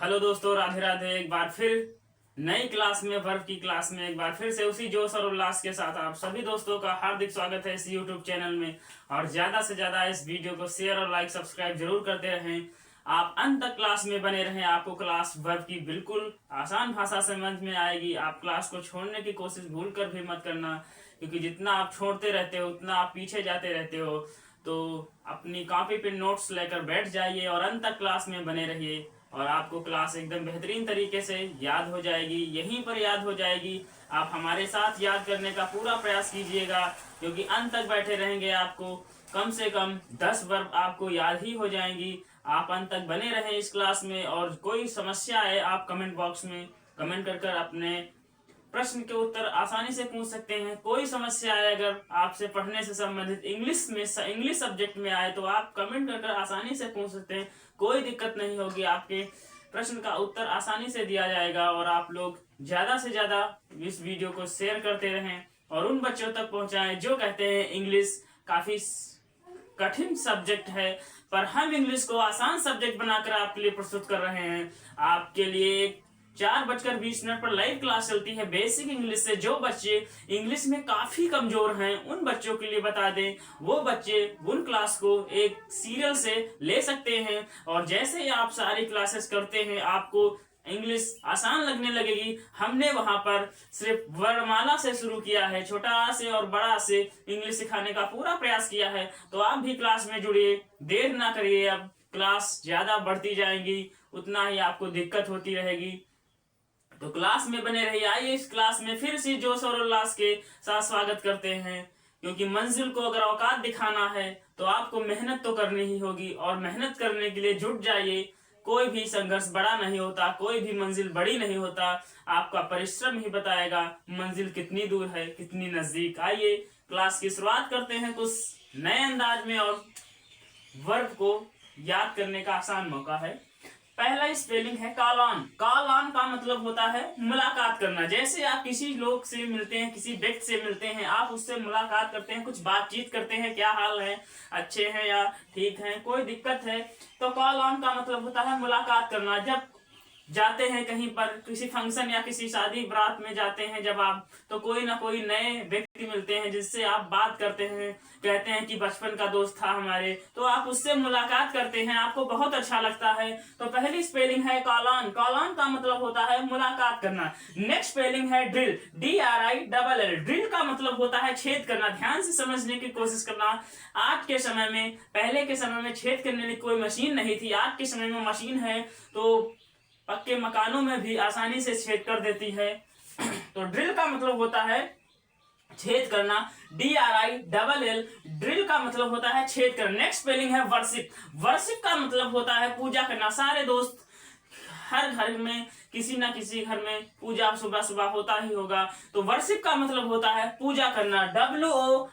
Hello दोस्तों, राधे राधे। एक बार फिर नई क्लास में, वर्ग की क्लास में एक बार फिर से उसी जोश और उल्लास के साथ आप सभी दोस्तों का हार्दिक स्वागत है इस यूट्यूब चैनल में। और ज्यादा से ज्यादा इस वीडियो को शेयर और लाइक सब्सक्राइब जरूर करते रहें। आप अंत तक क्लास में बने रहें। आपको क्लास वर्ग की बिल्कुल आसान भाषा समझ में आएगी। आप क्लास को छोड़ने की कोशिश भूल कर भी मत करना, क्योंकि जितना आप छोड़ते रहते हो उतना आप पीछे जाते रहते हो। तो अपनी कॉपी पे नोट्स लेकर बैठ जाइए और अंत तक क्लास में बने रहिए और आपको क्लास एकदम बेहतरीन तरीके से याद हो जाएगी, यहीं पर याद हो जाएगी। आप हमारे साथ याद करने का पूरा प्रयास कीजिएगा, क्योंकि अंत तक बैठे रहेंगे। आपको कम से कम 10 वर्ब आपको याद ही हो जाएंगी। आप अंत तक बने रहें इस क्लास में। और कोई समस्या है आप कमेंट बॉक्स में कमेंट कर अपने प्रश्न के उत्तर आसानी से पूछ सकते हैं। कोई समस्या है अगर आपसे पढ़ने से संबंधित इंग्लिश सब्जेक्ट में आए तो आप कमेंट कर आसानी से पूछ सकते हैं। कोई दिक्कत नहीं होगी, आपके प्रश्न का उत्तर आसानी से दिया जाएगा। और आप लोग ज्यादा से ज्यादा इस वीडियो को शेयर करते रहें और उन बच्चों तक पहुंचाएं जो कहते हैं इंग्लिश काफी कठिन सब्जेक्ट है, पर हम इंग्लिश को आसान सब्जेक्ट बनाकर आपके लिए प्रस्तुत कर रहे हैं। आपके लिए 4:20 पर लाइव क्लास चलती है बेसिक इंग्लिश से। जो बच्चे इंग्लिश में काफी कमजोर हैं उन बच्चों के लिए बता दें, वो बच्चे उन क्लास को एक सीरियल से ले सकते हैं। और जैसे ही आप सारी क्लासेस करते हैं आपको इंग्लिश आसान लगने लगेगी। हमने वहां पर सिर्फ वर्णमाला से शुरू किया है, छोटा आ से और बड़ा आ से इंग्लिश सिखाने का पूरा प्रयास किया है। तो आप भी क्लास में जुड़िए, देर ना करिए। अब क्लास ज्यादा बढ़ती जाएंगी उतना ही आपको दिक्कत होती रहेगी, तो क्लास में बने रहिए। आइए इस क्लास में फिर से जोश और उल्लास के साथ स्वागत करते हैं, क्योंकि मंजिल को अगर औकात दिखाना है तो आपको मेहनत तो करनी ही होगी। और मेहनत करने के लिए जुट जाइए। कोई भी संघर्ष बड़ा नहीं होता, कोई भी मंजिल बड़ी नहीं होता। आपका परिश्रम ही बताएगा मंजिल कितनी दूर है, कितनी नजदीक। आइए क्लास की शुरुआत करते हैं कुछ नए अंदाज में। और वर्ब को याद करने का आसान मौका है। पहला स्पेलिंग है कॉल ऑन। कॉल ऑन का मतलब होता है मुलाकात करना। जैसे आप किसी लोग से मिलते हैं, किसी व्यक्ति से मिलते हैं, आप उससे मुलाकात करते हैं, कुछ बातचीत करते हैं, क्या हाल है, अच्छे हैं या ठीक हैं, कोई दिक्कत है। तो कॉल ऑन का मतलब होता है मुलाकात करना। जब जाते हैं कहीं पर, किसी फंक्शन या किसी शादी बारात में जाते हैं जब आप, तो कोई ना कोई नए व्यक्ति मिलते हैं जिससे आप बात करते हैं, कहते हैं कि बचपन का दोस्त था हमारे, तो आप उससे मुलाकात करते हैं, आपको बहुत अच्छा लगता है। तो पहली स्पेलिंग है कॉल ऑन। कॉल ऑन का मतलब होता है मुलाकात करना। नेक्स्ट स्पेलिंग है ड्रिल। DRILL। ड्रिल का मतलब होता है छेद करना। ध्यान से समझने की कोशिश करना। आज के समय में, पहले के समय में छेद करने की कोई मशीन नहीं थी, आज के समय में मशीन है तो पक्के मकानों में भी आसानी से छेद कर देती है। तो ड्रिल का मतलब होता है छेद करना। DRILL। ड्रिल का मतलब होता है छेद करना। नेक्स्ट स्पेलिंग है वर्शिप। वर्शिप का मतलब होता है पूजा करना। सारे दोस्त, हर घर में किसी ना किसी घर में पूजा सुबह सुबह होता ही होगा। तो वर्शिप का मतलब होता है पूजा करना। WORSHIP।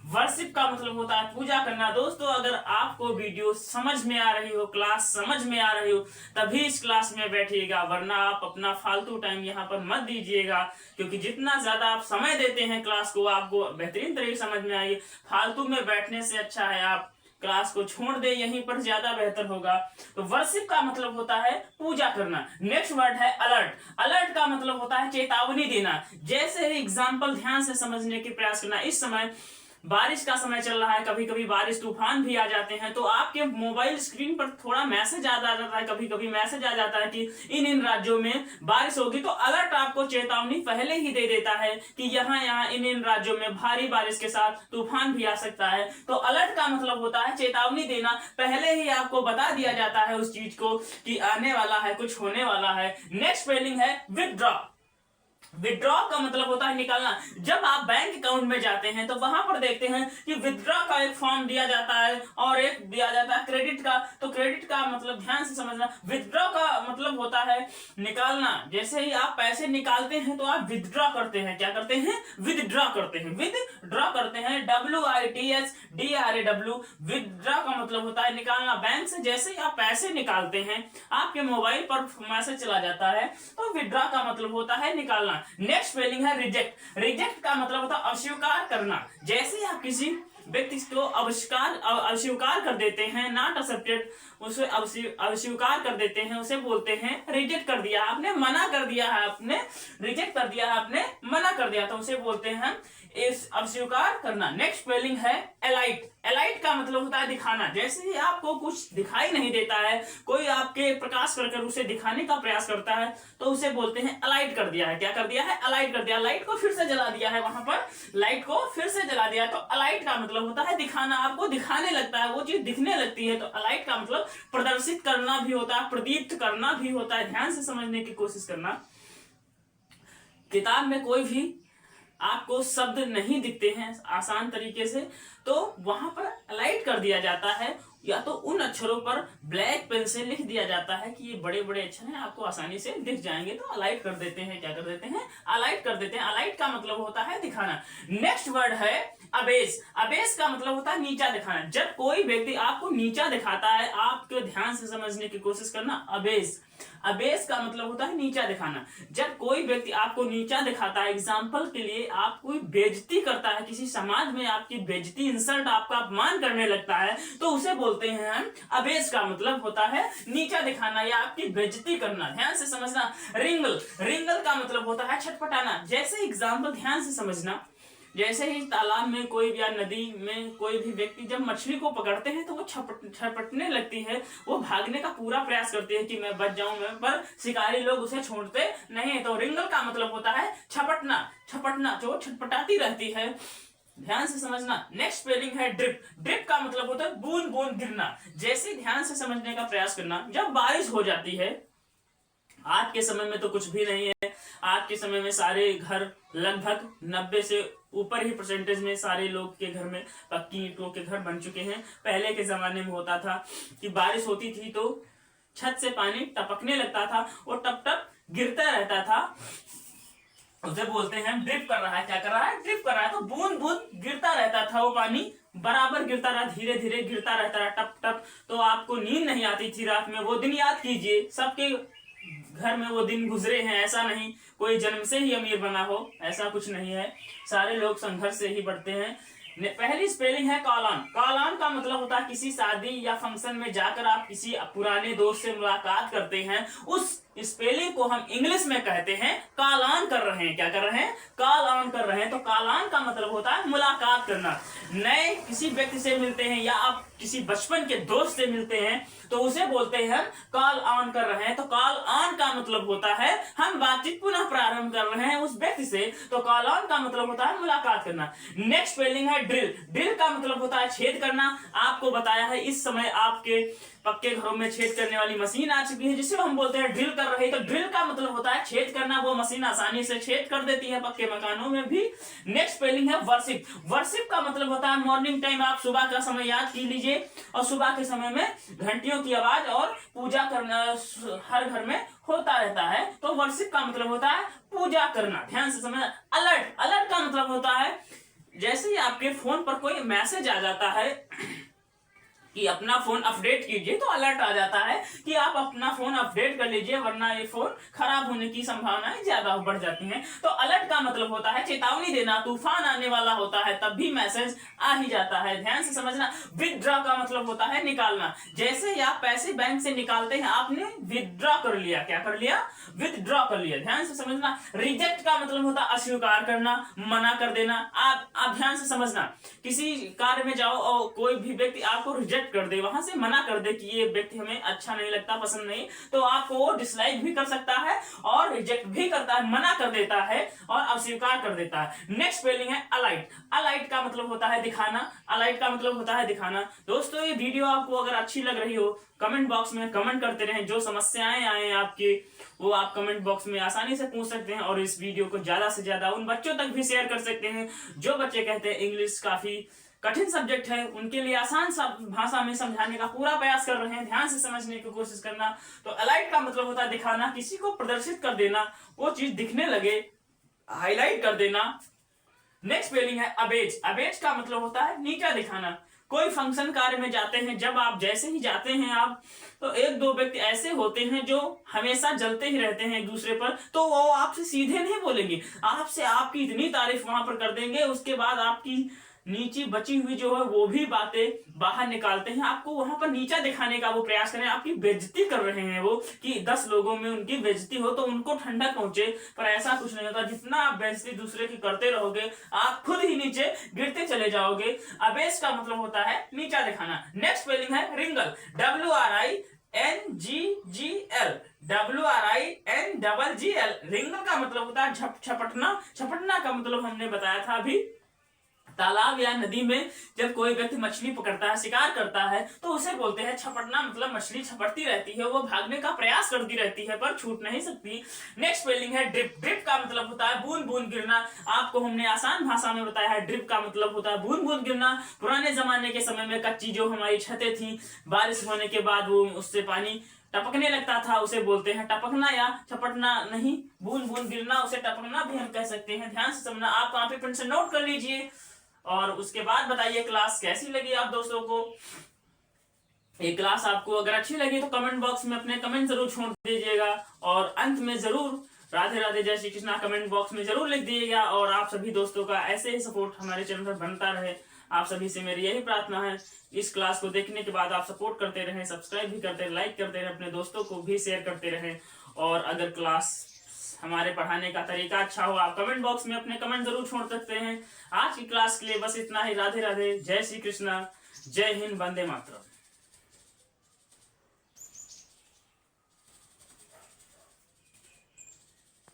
वर्शिप का मतलब होता है पूजा करना। दोस्तों, अगर आपको वीडियो समझ में आ रही हो, क्लास समझ में आ रही हो, तभी इस क्लास में बैठिएगा, वरना आप अपना फालतू टाइम यहाँ पर मत दीजिएगा। क्योंकि जितना ज्यादा आप समय देते हैं क्लास को, आपको बेहतरीन तरीके समझ में आएगी। फालतू में बैठने से अच्छा है आप क्लास को छोड़ दे, यहीं पर ज्यादा बेहतर होगा। तो वर्शिप का मतलब होता है पूजा करना। नेक्स्ट वर्ड है अलर्ट। अलर्ट का मतलब होता है चेतावनी देना। जैसे ही एग्जाम्पल ध्यान से समझने की प्रयास करना। इस समय बारिश का समय चल रहा है, कभी कभी बारिश तूफान भी आ जाते हैं, तो आपके मोबाइल स्क्रीन पर थोड़ा मैसेज आ जाता है, कभी कभी मैसेज आ जाता है कि इन राज्यों में बारिश होगी। तो अलर्ट आपको चेतावनी पहले ही दे देता है कि यहाँ यहाँ इन राज्यों में भारी बारिश के साथ तूफान भी आ सकता है। तो अलर्ट का मतलब होता है चेतावनी देना। पहले ही आपको बता दिया जाता है उस चीज को कि आने वाला है, कुछ होने वाला है। नेक्स्ट स्पेलिंग है विथड्रॉ। विथड्रॉ का मतलब होता है निकालना। जब आप बैंक अकाउंट में जाते हैं तो वहां पर देखते हैं कि विथड्रॉ का एक फॉर्म दिया जाता है और एक दिया जाता है क्रेडिट का। तो क्रेडिट का मतलब ध्यान से समझना। विथड्रॉ का मतलब होता है निकालना। जैसे ही आप पैसे निकालते हैं तो आप विथड्रॉ करते हैं। क्या करते हैं? विथड्रॉ करते हैं। विथड्रॉ करते हैं। WITHDRAW। विथड्रॉ का मतलब होता है निकालना। बैंक से जैसे ही आप पैसे निकालते हैं, आपके मोबाइल पर मैसेज चला जाता है, तो विथड्रॉ का मतलब होता है निकालना। नेक्स्ट स्पेलिंग है रिजेक्ट। रिजेक्ट का मतलब होता है अस्वीकार करना। जैसे आप किसी व्यक्ति को अस्वीकार कर देते हैं, नॉट एक्सेप्टेड, उसे अस्वीकार कर देते हैं, उसे बोलते हैं रिजेक्ट कर दिया, आपने मना कर दिया है, आपने रिजेक्ट कर दिया है, आपने मना कर दिया, तो उसे बोलते हैं इस अस्वीकार करना। नेक्स्ट स्पेलिंग है एलाइट। एलाइट का मतलब होता है दिखाना। जैसे ही आपको कुछ दिखाई नहीं देता है, कोई आपके प्रकाश कर उसे दिखाने का प्रयास करता है, तो उसे बोलते हैं अलाइट कर दिया है। क्या कर दिया है? अलाइट कर दिया। लाइट को फिर से जला दिया है, वहां पर लाइट को फिर से जला दिया, तो अलाइट का मतलब होता है दिखाना। आपको दिखाने लगता है, वो चीज दिखने लगती है, तो अलाइट का मतलब प्रदर्शित करना भी होता है, प्रदीप्त करना भी होता है। ध्यान से समझने की कोशिश करना। किताब में कोई भी आपको शब्द नहीं दिखते हैं आसान तरीके से, तो वहां पर अलाइट कर दिया जाता है, या तो उन अक्षरों पर ब्लैक पेन से लिख दिया जाता है कि ये बड़े बड़े अक्षर हैं, आपको आसानी से दिख जाएंगे, तो अलाइट कर देते हैं। क्या कर देते हैं? अलाइट कर देते हैं। अलाइट का मतलब होता है दिखाना। नेक्स्ट वर्ड है अबेस। अबेस का मतलब होता है नीचा दिखाना। जब कोई व्यक्ति आपको नीचा दिखाता है, आपको ध्यान से समझने की कोशिश करना। अबेस, अबेस का मतलब होता है नीचा दिखाना। जब कोई व्यक्ति आपको नीचा दिखाता है, एग्जाम्पल के लिए आप कोई बेइज्जती करता है, किसी समाज में आपकी बेइज्जती, इंसल्ट, आपका अपमान करने लगता है, तो उसे बोलते हैं हम अबेस का मतलब होता है नीचा दिखाना या आपकी बेइज्जती करना। ध्यान से समझना। रिंगल, रिंगल का मतलब होता है छटपटाना। जैसे एग्जाम्पल ध्यान से समझना, जैसे ही तालाब में कोई या नदी में कोई भी व्यक्ति जब मछली को पकड़ते हैं, तो वो छटपटने लगती है, वो भागने का पूरा प्रयास करती है कि मैं बच जाऊं मैं, पर शिकारी लोग उसे छोड़ते नहीं। तो रिंगल का मतलब होता है छपटना, छपटना, जो छटपटाती रहती है। ध्यान से समझना। नेक्स्ट स्पेलिंग है ड्रिप। ड्रिप का मतलब होता है बूंद बूंद गिरना। जैसे ध्यान से समझने का प्रयास करना, जब बारिश हो जाती है, आज के समय में तो कुछ भी नहीं है, आज के समय में सारे घर लगभग 90 से ऊपर ही परसेंटेज में सारे लोग के घर में पक्की ईंटों के घर बन चुके हैं। पहले के जमाने में होता था कि बारिश होती थी तो छत से पानी टपकने लगता था और टप टप गिरता रहता था, उसे बोलते हैं ड्रिप कर रहा है। क्या कर रहा है? ड्रिप कर रहा है। तो बूंद बूंद गिरता रहता था, वो पानी बराबर गिरता रहा, धीरे धीरे गिरता रहता रहा, टप टप। तो आपको नींद नहीं आती थी रात में। वो दिन याद कीजिए, सबके घर में वो दिन गुजरे हैं। ऐसा नहीं कोई जन्म से ही अमीर बना हो, ऐसा कुछ नहीं है, सारे लोग संघर्ष से ही बढ़ते हैं। पहली स्पेलिंग है कॉल-ऑन। कॉल-ऑन का मतलब होता है किसी शादी या फंक्शन में जाकर आप किसी पुराने दोस्त से मुलाकात करते हैं, उस स्पेलिंग को हम इंग्लिश में कहते हैं कॉल ऑन कर रहे हैं। क्या कर रहे हैं? कॉल ऑन कर रहे हैं। तो कॉल ऑन का मतलब होता है मुलाकात करना। नए किसी व्यक्ति से मिलते हैं या आप किसी बचपन के दोस्त से मिलते हैं, तो उसे बोलते हैं कॉल ऑन कर रहे हैं। तो कॉल ऑन का मतलब होता है हम बातचीत पुनः प्रारंभ कर रहे हैं उस व्यक्ति से। तो कॉल ऑन का मतलब होता है मुलाकात करना। नेक्स्ट स्पेलिंग है ड्रिल। ड्रिल का मतलब होता है छेद करना। आपको बताया है इस समय आपके पक्के घरों में छेद करने वाली मशीन आ चुकी है, जिसे हम बोलते हैं ड्रिल कर रहे। तो ड्रिल का मतलब होता है छेद करना। वो मशीन आसानी से छेद कर देती है पक्के मकानों में भी। नेक्स्ट स्पेलिंग है वर्शिप। वर्शिप का मतलब होता है मॉर्निंग टाइम। आप सुबह का समय याद की लीजिए, और सुबह के समय में घंटियों की आवाज और पूजा करना हर घर में होता रहता है। तो वर्शिप का मतलब होता है पूजा करना। ध्यान से समझना। अलर्ट। अलर्ट का मतलब होता है जैसे ही आपके फोन पर कोई मैसेज आ जाता है कि अपना फोन अपडेट कीजिए, तो अलर्ट आ जाता है कि आप अपना फोन अपडेट कर लीजिए, वरना ये फोन खराब होने की संभावनाएं ज्यादा बढ़ जाती हैं। तो अलर्ट का मतलब होता है चेतावनी देना, तूफान आने वाला होता है तब भी मैसेज आ ही जाता है। ध्यान से समझना। विथड्रॉ का मतलब होता है निकालना। जैसे ही आप पैसे बैंक से निकालते हैं, आपने विथड्रॉ कर लिया। क्या कर लिया? विथड्रॉ कर लिया। ध्यान से समझना। रिजेक्ट का मतलब होता है अस्वीकार करना, मना कर देना। आप ध्यान से समझना। किसी कार्य में जाओ और कोई भी व्यक्ति आपको रिजेक्ट कर दे, वहां से मना कर दे कि ये व्यक्ति हमें अच्छा नहीं लगता, पसंद नहीं, तो आपको वो डिसलाइक भी कर सकता है और रिजेक्ट भी करता है, मना कर देता है और अस्वीकार कर देता है। नेक्स्ट स्पेलिंग है अलाइट। अलाइट का मतलब होता है दिखाना। अलाइट का मतलब होता है दिखाना। दोस्तों, ये वीडियो आपको अगर अच्छी लग रही हो, कमेंट बॉक्स में कमेंट करते रहें। जो समस्याएं आए आपकी, वो आप कमेंट बॉक्स में आसानी से पूछ सकते हैं, और इस वीडियो को ज्यादा से ज्यादा उन बच्चों तक भी शेयर कर सकते हैं जो बच्चे कहते हैं इंग्लिश काफी कठिन सब्जेक्ट है, उनके लिए आसान भाषा में समझाने का पूरा प्रयास कर रहे हैं। ध्यान से समझने की कोशिश करना। तो अलाइट का मतलब होता है दिखाना, किसी को प्रदर्शित कर देना, वो चीज दिखने लगे, हाईलाइट कर देना। नेक्स्ट स्पेलिंग है अबेज। अबेज का मतलब होता है नीचा दिखाना। कोई फंक्शन कार्य में जाते हैं, जब आप जैसे ही जाते हैं आप, तो एक दो व्यक्ति ऐसे होते हैं जो हमेशा जलते ही रहते हैं एक दूसरे पर, तो वो आपसे सीधे नहीं बोलेंगे, आपसे आपकी इतनी तारीफ वहां पर कर देंगे, उसके बाद आपकी नीची बची हुई जो है वो भी बातें बाहर निकालते हैं, आपको वहां पर नीचा दिखाने का वो प्रयास करें, आपकी बेइज्जती कर रहे हैं वो, कि 10 लोगों में उनकी बेइज्जती हो तो उनको ठंडक पहुंचे, पर ऐसा कुछ नहीं होता। जितना आप बेइज्जती दूसरे की करते रहोगे आप खुद ही नीचे गिरते चले जाओगे। अबेस का मतलब होता है नीचा दिखाना। नेक्स्ट स्पेलिंग है रिंगल, WRINGGL, WRINGGL। रिंगल का मतलब होता है झपटना। झपटना का मतलब हमने बताया था अभी, तालाब या नदी में जब कोई व्यक्ति मछली पकड़ता है, शिकार करता है, तो उसे बोलते हैं छपटना। मतलब मछली छपटती रहती है, वो भागने का प्रयास करती रहती है पर छूट नहीं सकती। नेक्स्ट स्पेलिंग है ड्रिप। ड्रिप का मतलब होता है बूंद बूंद गिरना। आपको हमने आसान भाषा में बताया है, ड्रिप का मतलब होता है बूंद बूंद गिरना। पुराने जमाने के समय में कच्ची जो हमारी छतें थी, बारिश होने के बाद वो उससे पानी टपकने लगता था, उसे बोलते हैं टपकना या छपटना नहीं, बूंद बूंद गिरना, उसे टपकना भी हम कह सकते हैं। ध्यान से समझना, आप कॉपी पेन से नोट कर लीजिए और उसके बाद बताइए क्लास कैसी लगी आप दोस्तों को। ये क्लास आपको अगर अच्छी लगी तो कमेंट बॉक्स में अपने कमेंट जरूर छोड़ दीजिएगा, और अंत में जरूर राधे राधे जय श्री कृष्णा कमेंट बॉक्स में जरूर लिख दीजिएगा। और आप सभी दोस्तों का ऐसे ही सपोर्ट हमारे चैनल पर बनता रहे, आप सभी से मेरी यही प्रार्थना है। इस क्लास को देखने के बाद आप सपोर्ट करते रहें, सब्सक्राइब भी करते रहे, लाइक करते रहे, अपने दोस्तों को भी शेयर करते रहें। और अगर क्लास हमारे पढ़ाने का तरीका अच्छा हो, आप कमेंट बॉक्स में अपने कमेंट जरूर छोड़ सकते हैं। आज की क्लास के लिए बस इतना ही। राधे राधे, जय श्री कृष्णा, जय हिंद, वंदे मातरम।